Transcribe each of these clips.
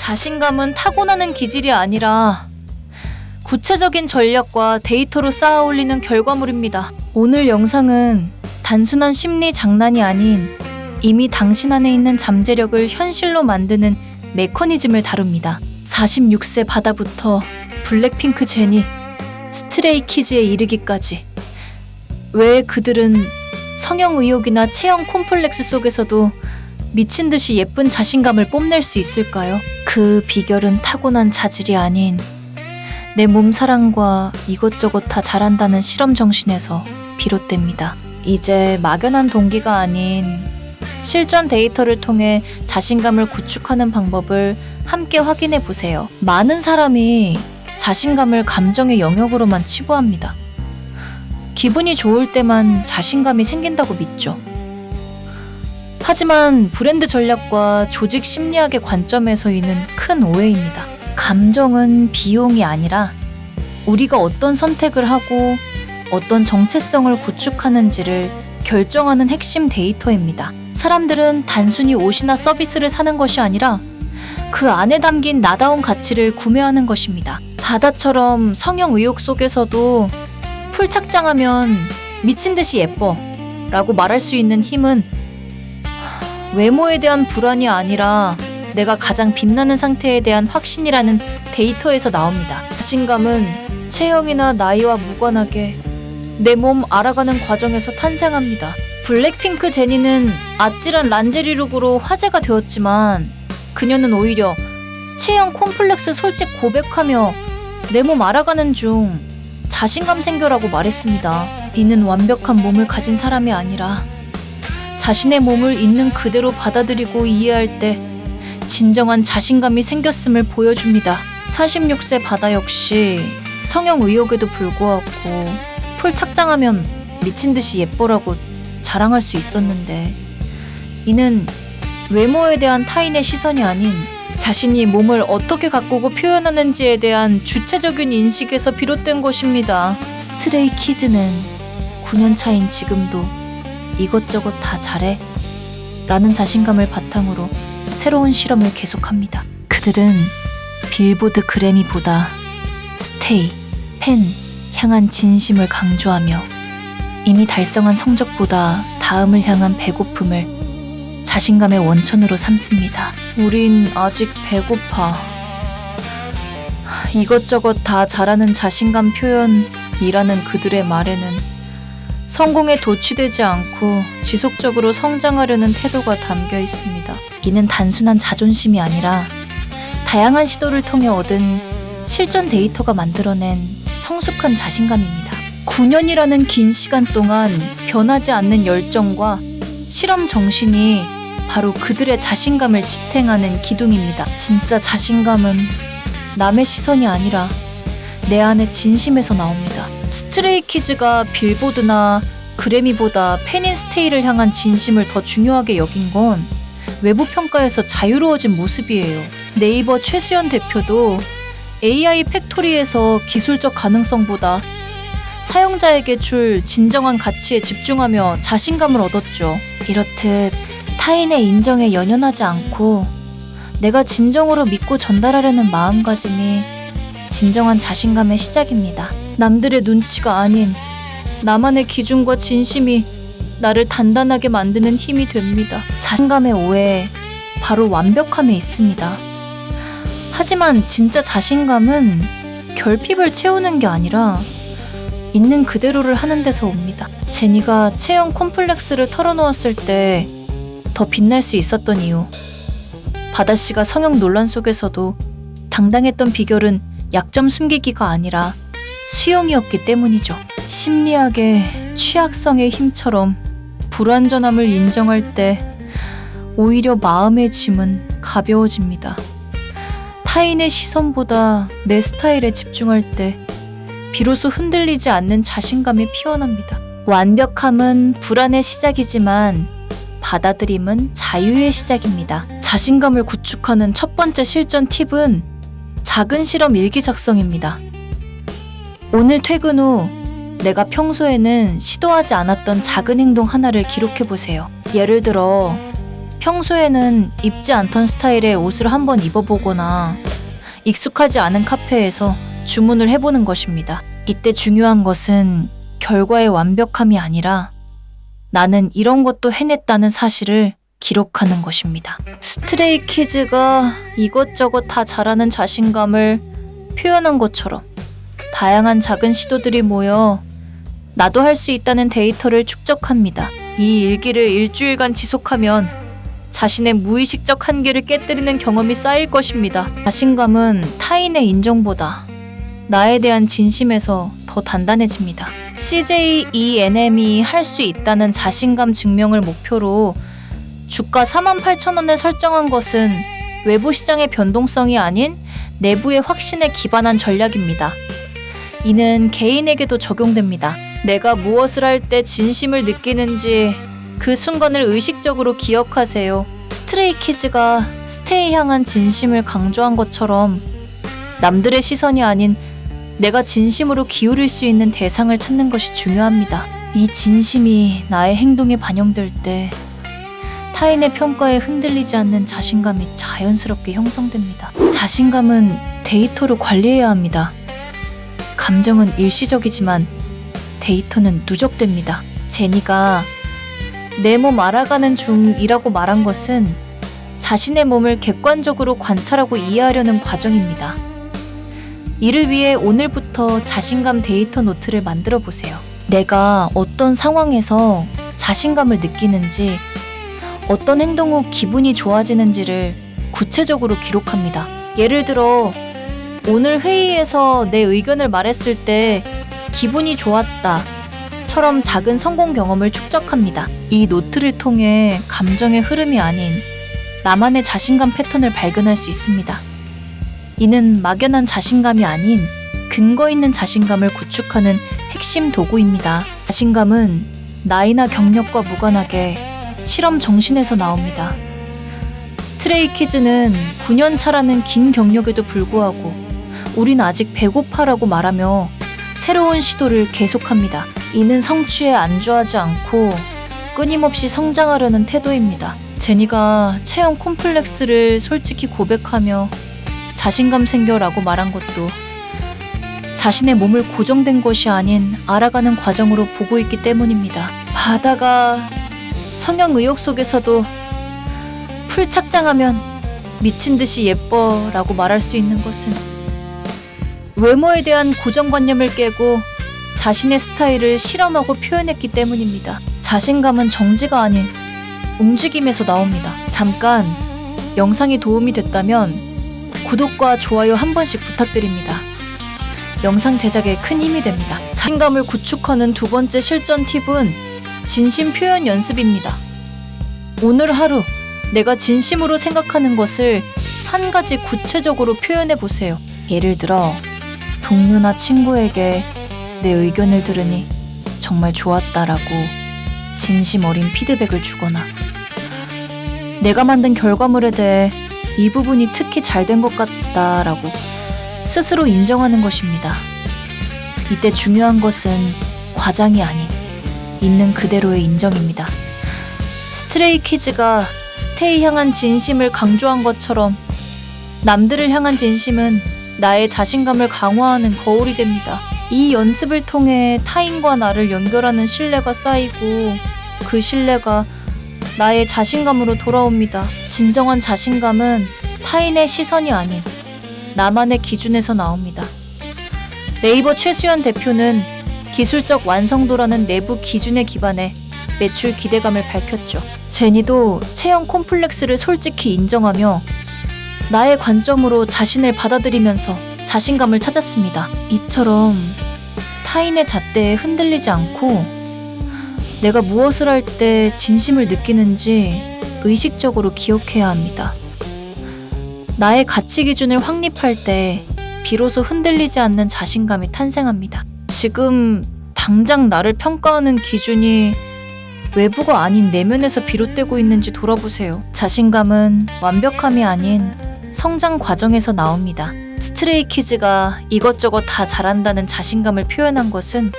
자신감은 타고나는 기질이 아니라 구체적인 전략과 데이터로 쌓아 올리는 결과물입니다. 오늘 영상은 단순한 심리 장난이 아닌 이미 당신 안에 있는 잠재력을 현실로 만드는 메커니즘을 다룹니다. 46세 바다부터 블랙핑크 제니, 스트레이키즈에 이르기까지 왜 그들은 성형 의혹이나 체형 콤플렉스 속에서도 미친 듯이 예쁜 자신감을 뽐낼 수 있을까요? 그 비결은 타고난 자질이 아닌 내 몸사랑과 이것저것 다 잘한다는 실험 정신에서 비롯됩니다. 이제 막연한 동기가 아닌 실전 데이터를 통해 자신감을 구축하는 방법을 함께 확인해 보세요. 많은 사람이 자신감을 감정의 영역으로만 치부합니다. 기분이 좋을 때만 자신감이 생긴다고 믿죠. 하지만 브랜드 전략과 조직 심리학의 관점에서 있는 큰 오해입니다. 감정은 비용이 아니라 우리가 어떤 선택을 하고 어떤 정체성을 구축하는지를 결정하는 핵심 데이터입니다. 사람들은 단순히 옷이나 서비스를 사는 것이 아니라 그 안에 담긴 나다운 가치를 구매하는 것입니다. 바다처럼 성형 의혹 속에서도 풀 착장하면 미친 듯이 예뻐 라고 말할 수 있는 힘은 외모에 대한 불안이 아니라 내가 가장 빛나는 상태에 대한 확신이라는 데이터에서 나옵니다. 자신감은 체형이나 나이와 무관하게 내 몸 알아가는 과정에서 탄생합니다. 블랙핑크 제니는 아찔한 란제리 룩으로 화제가 되었지만 그녀는 오히려 체형 콤플렉스 솔직 고백하며 내 몸 알아가는 중 자신감 생겨라고 말했습니다. 이는 완벽한 몸을 가진 사람이 아니라 자신의 몸을 있는 그대로 받아들이고 이해할 때 진정한 자신감이 생겼음을 보여줍니다. 46세 바다 역시 성형 의혹에도 불구하고 풀 착장하면 미친 듯이 예뻐라고 자랑할 수 있었는데 이는 외모에 대한 타인의 시선이 아닌 자신이 몸을 어떻게 가꾸고 표현하는지에 대한 주체적인 인식에서 비롯된 것입니다. 스트레이키즈는 9년 차인 지금도 이것저것 다 잘해 라는 자신감을 바탕으로 새로운 실험을 계속합니다. 그들은 빌보드 그래미보다 스테이, 팬, 향한 진심을 강조하며 이미 달성한 성적보다 다음을 향한 배고픔을 자신감의 원천으로 삼습니다. 우린 아직 배고파. 이것저것 다 잘하는 자신감 표현이라는 그들의 말에는 성공에 도취되지 않고 지속적으로 성장하려는 태도가 담겨 있습니다. 이는 단순한 자존심이 아니라 다양한 시도를 통해 얻은 실전 데이터가 만들어낸 성숙한 자신감입니다. 9년이라는 긴 시간 동안 변하지 않는 열정과 실험 정신이 바로 그들의 자신감을 지탱하는 기둥입니다. 진짜 자신감은 남의 시선이 아니라 내 안의 진심에서 나옵니다. 스트레이키즈가 빌보드나 그래미보다 팬인 스테이를 향한 진심을 더 중요하게 여긴 건 외부 평가에서 자유로워진 모습이에요. 네이버 최수연 대표도 AI 팩토리에서 기술적 가능성보다 사용자에게 줄 진정한 가치에 집중하며 자신감을 얻었죠. 이렇듯 타인의 인정에 연연하지 않고 내가 진정으로 믿고 전달하려는 마음가짐이 진정한 자신감의 시작입니다. 남들의 눈치가 아닌 나만의 기준과 진심이 나를 단단하게 만드는 힘이 됩니다. 자신감의 오해, 바로 완벽함에 있습니다. 하지만 진짜 자신감은 결핍을 채우는 게 아니라 있는 그대로를 하는 데서 옵니다. 제니가 체형 콤플렉스를 털어놓았을 때 더 빛날 수 있었던 이유. 바다씨가 성형 논란 속에서도 당당했던 비결은 약점 숨기기가 아니라 수용이었기 때문이죠. 심리학의 취약성의 힘처럼 불완전함을 인정할 때 오히려 마음의 짐은 가벼워집니다. 타인의 시선보다 내 스타일에 집중할 때 비로소 흔들리지 않는 자신감이 피어납니다. 완벽함은 불안의 시작이지만 받아들임은 자유의 시작입니다. 자신감을 구축하는 첫 번째 실전 팁은 작은 실험 일기 작성입니다. 오늘 퇴근 후 내가 평소에는 시도하지 않았던 작은 행동 하나를 기록해보세요. 예를 들어 평소에는 입지 않던 스타일의 옷을 한번 입어보거나 익숙하지 않은 카페에서 주문을 해보는 것입니다. 이때 중요한 것은 결과의 완벽함이 아니라 나는 이런 것도 해냈다는 사실을 기록하는 것입니다. 스트레이키즈가 이것저것 다 잘하는 자신감을 표현한 것처럼 다양한 작은 시도들이 모여 나도 할 수 있다는 데이터를 축적합니다. 이 일기를 일주일간 지속하면 자신의 무의식적 한계를 깨뜨리는 경험이 쌓일 것입니다. 자신감은 타인의 인정보다 나에 대한 진심에서 더 단단해집니다. CJENM이 할 수 있다는 자신감 증명을 목표로 주가 48,000원을 설정한 것은 외부 시장의 변동성이 아닌 내부의 확신에 기반한 전략입니다. 이는 개인에게도 적용됩니다. 내가 무엇을 할 때 진심을 느끼는지 그 순간을 의식적으로 기억하세요. 스트레이키즈가 스테이 향한 진심을 강조한 것처럼 남들의 시선이 아닌 내가 진심으로 기울일 수 있는 대상을 찾는 것이 중요합니다. 이 진심이 나의 행동에 반영될 때 타인의 평가에 흔들리지 않는 자신감이 자연스럽게 형성됩니다. 자신감은 데이터로 관리해야 합니다. 감정은 일시적이지만 데이터는 누적됩니다. 제니가 내 몸 알아가는 중이라고 말한 것은 자신의 몸을 객관적으로 관찰하고 이해하려는 과정입니다. 이를 위해 오늘부터 자신감 데이터 노트를 만들어 보세요. 내가 어떤 상황에서 자신감을 느끼는지, 어떤 행동 후 기분이 좋아지는지를 구체적으로 기록합니다. 예를 들어 오늘 회의에서 내 의견을 말했을 때 기분이 좋았다 처럼 작은 성공 경험을 축적합니다. 이 노트를 통해 감정의 흐름이 아닌 나만의 자신감 패턴을 발견할 수 있습니다. 이는 막연한 자신감이 아닌 근거 있는 자신감을 구축하는 핵심 도구입니다. 자신감은 나이나 경력과 무관하게 실험 정신에서 나옵니다. 스트레이키즈는 9년 차라는 긴 경력에도 불구하고 우린 아직 배고파라고 말하며 새로운 시도를 계속합니다. 이는 성취에 안주하지 않고 끊임없이 성장하려는 태도입니다. 제니가 체형 콤플렉스를 솔직히 고백하며 자신감 생겨라고 말한 것도 자신의 몸을 고정된 것이 아닌 알아가는 과정으로 보고 있기 때문입니다. 바다가 성형 의혹 속에서도 풀 착장하면 미친 듯이 예뻐라고 말할 수 있는 것은 외모에 대한 고정관념을 깨고 자신의 스타일을 실험하고 표현했기 때문입니다. 자신감은 정지가 아닌 움직임에서 나옵니다. 잠깐 영상이 도움이 됐다면 구독과 좋아요 한 번씩 부탁드립니다. 영상 제작에 큰 힘이 됩니다. 자신감을 구축하는 두 번째 실전 팁은 진심 표현 연습입니다. 오늘 하루 내가 진심으로 생각하는 것을 한 가지 구체적으로 표현해 보세요. 예를 들어 동료나 친구에게 내 의견을 들으니 정말 좋았다라고 진심 어린 피드백을 주거나 내가 만든 결과물에 대해 이 부분이 특히 잘 된 것 같다라고 스스로 인정하는 것입니다. 이때 중요한 것은 과장이 아닌 있는 그대로의 인정입니다. 스트레이키즈가 스테이 향한 진심을 강조한 것처럼 남들을 향한 진심은 나의 자신감을 강화하는 거울이 됩니다. 이 연습을 통해 타인과 나를 연결하는 신뢰가 쌓이고 그 신뢰가 나의 자신감으로 돌아옵니다. 진정한 자신감은 타인의 시선이 아닌 나만의 기준에서 나옵니다. 네이버 최수연 대표는 기술적 완성도라는 내부 기준에 기반해 매출 기대감을 밝혔죠. 제니도 체형 콤플렉스를 솔직히 인정하며 나의 관점으로 자신을 받아들이면서 자신감을 찾았습니다. 이처럼 타인의 잣대에 흔들리지 않고 내가 무엇을 할 때 진심을 느끼는지 의식적으로 기억해야 합니다. 나의 가치 기준을 확립할 때 비로소 흔들리지 않는 자신감이 탄생합니다. 지금 당장 나를 평가하는 기준이 외부가 아닌 내면에서 비롯되고 있는지 돌아보세요. 자신감은 완벽함이 아닌 성장 과정에서 나옵니다. 스트레이키즈가 이것저것 다 잘한다는 자신감을 표현한 것은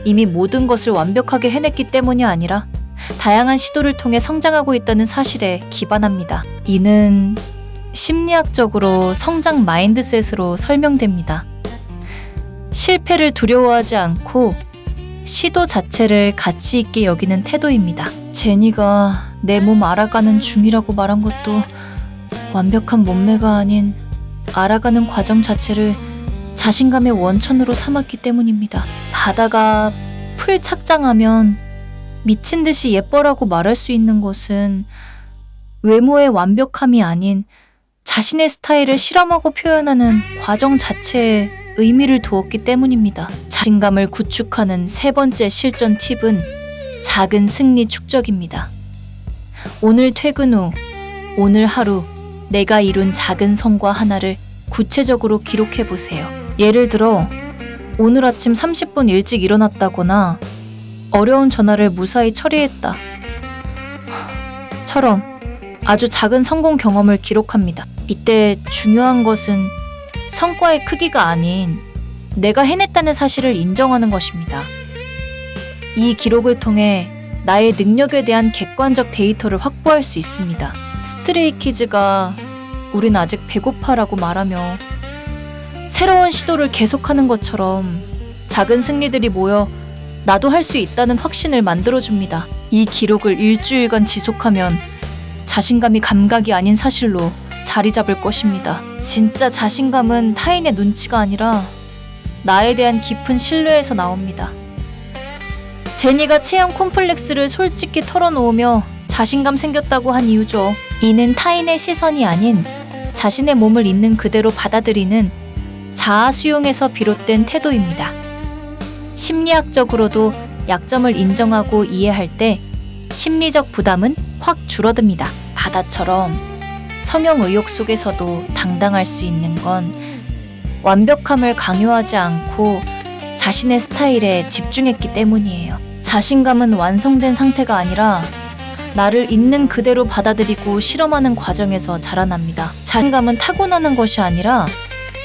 이미 모든 것을 완벽하게 해냈기 때문이 아니라 다양한 시도를 통해 성장하고 있다는 사실에 기반합니다. 이는 심리학적으로 성장 마인드셋으로 설명됩니다. 실패를 두려워하지 않고 시도 자체를 가치 있게 여기는 태도입니다. 제니가 내 몸 알아가는 중이라고 말한 것도 완벽한 몸매가 아닌 알아가는 과정 자체를 자신감의 원천으로 삼았기 때문입니다. 바다가 풀 착장하면 미친 듯이 예뻐라고 말할 수 있는 것은 외모의 완벽함이 아닌 자신의 스타일을 실험하고 표현하는 과정 자체에 의미를 두었기 때문입니다. 자신감을 구축하는 세 번째 실전 팁은 작은 승리 축적입니다. 오늘 퇴근 후, 오늘 하루 내가 이룬 작은 성과 하나를 구체적으로 기록해 보세요. 예를 들어, 오늘 아침 30분 일찍 일어났다거나 어려운 전화를 무사히 처리했다. 처럼 아주 작은 성공 경험을 기록합니다. 이때 중요한 것은 성과의 크기가 아닌 내가 해냈다는 사실을 인정하는 것입니다. 이 기록을 통해 나의 능력에 대한 객관적 데이터를 확보할 수 있습니다. 스트레이키즈가 우린 아직 배고파라고 말하며 새로운 시도를 계속하는 것처럼 작은 승리들이 모여 나도 할 수 있다는 확신을 만들어줍니다. 이 기록을 일주일간 지속하면 자신감이 감각이 아닌 사실로 자리 잡을 것입니다. 진짜 자신감은 타인의 눈치가 아니라 나에 대한 깊은 신뢰에서 나옵니다. 제니가 체형 콤플렉스를 솔직히 털어놓으며 자신감 생겼다고 한 이유죠. 이는 타인의 시선이 아닌 자신의 몸을 있는 그대로 받아들이는 자아 수용에서 비롯된 태도입니다. 심리학적으로도 약점을 인정하고 이해할 때 심리적 부담은 확 줄어듭니다. 바다처럼 성형 의욕 속에서도 당당할 수 있는 건 완벽함을 강요하지 않고 자신의 스타일에 집중했기 때문이에요. 자신감은 완성된 상태가 아니라 나를 있는 그대로 받아들이고 실험하는 과정에서 자라납니다. 자신감은 타고나는 것이 아니라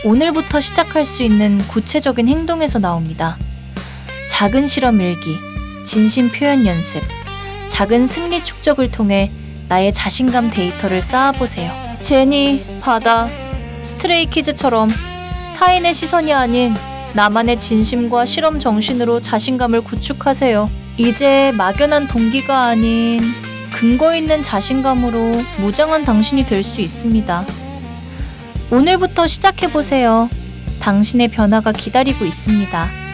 오늘부터 시작할 수 있는 구체적인 행동에서 나옵니다. 작은 실험 일기, 진심 표현 연습, 작은 승리 축적을 통해 나의 자신감 데이터를 쌓아보세요. 제니, 바다, 스트레이키즈처럼 타인의 시선이 아닌 나만의 진심과 실험 정신으로 자신감을 구축하세요. 이제 막연한 동기가 아닌 근거 있는 자신감으로 무장한 당신이 될 수 있습니다. 오늘부터 시작해보세요. 당신의 변화가 기다리고 있습니다.